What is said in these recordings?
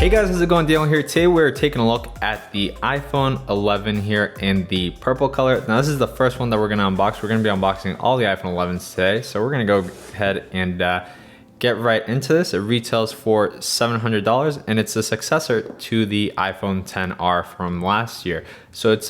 Hey guys, how's it going? Daniel here. Today we're taking a look at the iPhone 11 here in the purple color. Now this is the first one that we're gonna unbox. We're gonna be unboxing all the iPhone 11s today. So we're gonna go ahead and get right into this. It retails for $700 and it's a successor to the iPhone XR from last year. So it's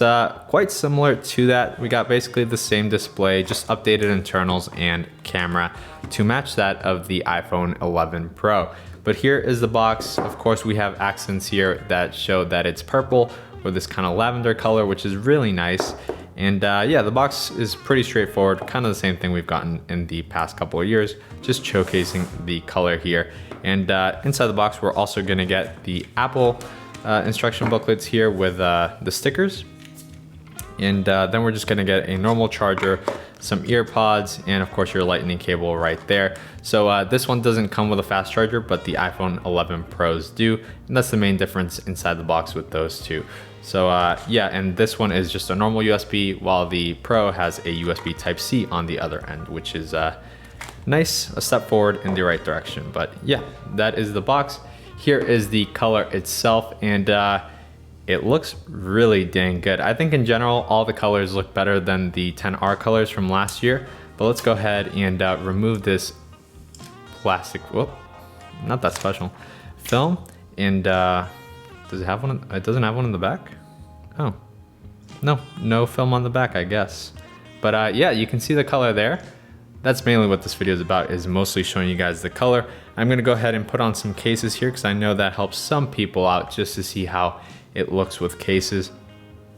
quite similar to that. We got basically the same display, just updated internals and camera to match that of the iPhone 11 Pro. But here is the box. Of course, we have accents here that show that it's purple or this kind of lavender color, which is really nice. And yeah, the box is pretty straightforward, kind of the same thing we've gotten in the past couple of years, just showcasing the color here. And inside the box, we're also gonna get the Apple instruction booklets here with the stickers. And then we're just gonna get a normal charger, some ear pods, and of course your lightning cable right there. So this one doesn't come with a fast charger, but the iPhone 11 Pros do. And that's the main difference inside the box with those two. So yeah, and this one is just a normal USB, while the Pro has a USB Type-C on the other end, which is nice, a step forward in the right direction. But yeah, that is the box. Here is the color itself, and it looks really dang good. I think in general, all the colors look better than the XR colors from last year. But let's go ahead and remove this plastic, whoop, not that special, film. And does it have one? It doesn't have one in the back? Oh, no film on the back, I guess. But yeah, you can see the color there. That's mainly what this video is about, is mostly showing you guys the color. I'm gonna go ahead and put on some cases here because I know that helps some people out just to see how it looks with cases.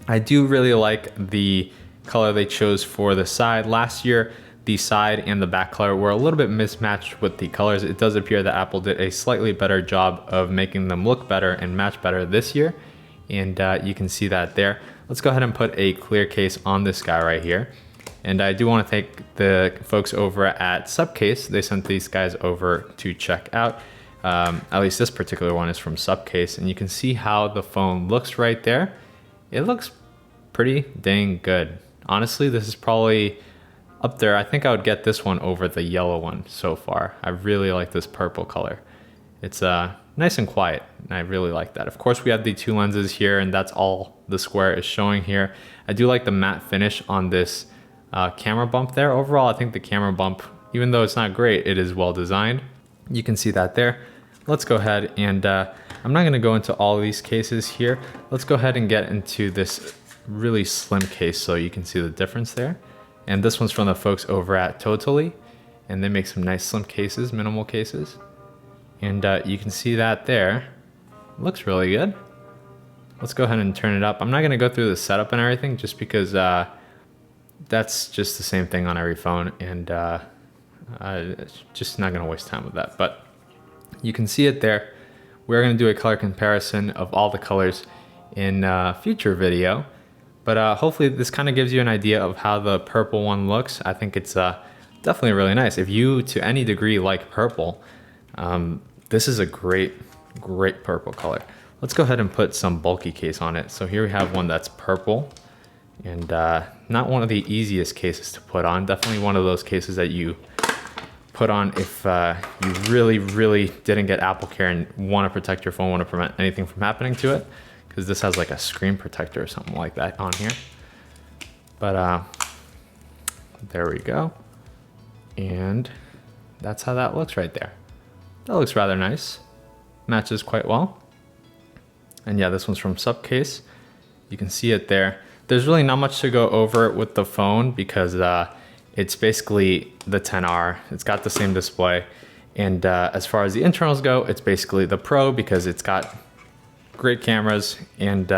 I do really like the color they chose for the side. Last year, the side and the back color were a little bit mismatched with the colors. It does appear that Apple did a slightly better job of making them look better and match better this year. And you can see that there. Let's go ahead and put a clear case on this guy right here. And I do want to thank the folks over at Subcase. They sent these guys over to check out. At least this particular one is from Subcase, and you can see how the phone looks right there. It looks pretty dang good. Honestly, this is probably up there. I think I would get this one over the yellow one so far. I really like this purple color. It's nice and quiet, and I really like that. Of course, we have the two lenses here, and that's all the square is showing here. I do like the matte finish on this camera bump there. Overall, I think the camera bump, even though it's not great, it is well designed. You can see that there. Let's go ahead and I'm not gonna go into all of these cases here. Let's go ahead and get into this really slim case so you can see the difference there. And this one's from the folks over at Totally, and they make some nice slim cases, minimal cases. And you can see that there. It looks really good. Let's go ahead and turn it up. I'm not gonna go through the setup and everything just because that's just the same thing on every phone, and just not gonna waste time with that. But you can see it there. We're gonna do a color comparison of all the colors in a future video. But hopefully this kind of gives you an idea of how the purple one looks. I think it's definitely really nice. If you, to any degree, like purple, this is a great purple color. Let's go ahead and put some bulky case on it. So here we have one that's purple, and not one of the easiest cases to put on. Definitely one of those cases that you put on if you really didn't get Apple Care and want to protect your phone, want to prevent anything from happening to it, because this has like a screen protector or something like that on here. But there we go, and that's how that looks right there. That looks rather nice, matches quite well. And yeah, this one's from Subcase. You can see it there. There's really not much to go over with the phone because it's basically the XR. It's got the same display. And as far as the internals go, it's basically the Pro because it's got great cameras and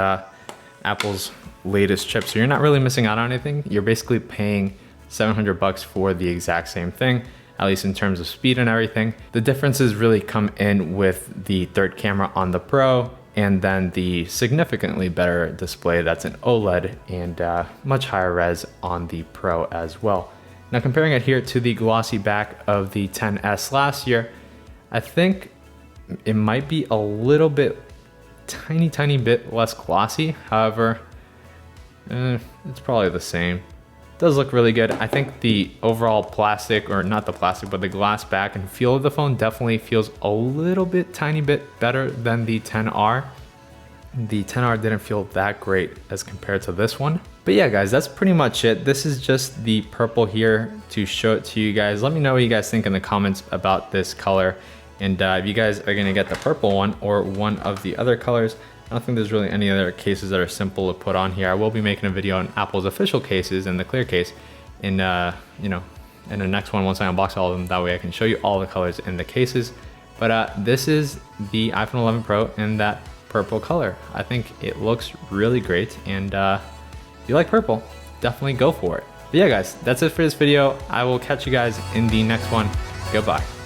Apple's latest chip. So you're not really missing out on anything. You're basically paying $700 for the exact same thing, at least in terms of speed and everything. The differences really come in with the third camera on the Pro, and then the significantly better display that's an OLED and much higher res on the Pro as well. Now comparing it here to the glossy back of the XS last year, I think it might be a little bit, tiny bit less glossy. However, it's probably the same. does look really good. I think the overall plastic, or not the plastic, but the glass back and feel of the phone definitely feels a little bit, tiny bit better than the 10R. The 10R didn't feel that great as compared to this one. But yeah, guys, that's pretty much it. This is just the purple here to show it to you guys. Let me know what you guys think in the comments about this color. And if you guys are gonna get the purple one or one of the other colors, I don't think there's really any other cases that are simple to put on here. I will be making a video on Apple's official cases and the clear case in you know, in the next one once I unbox all of them. That way I can show you all the colors in the cases. But this is the iPhone 11 Pro in that purple color. I think it looks really great, and if you like purple, definitely go for it. But yeah, guys, that's it for this video. I will catch you guys in the next one. Goodbye.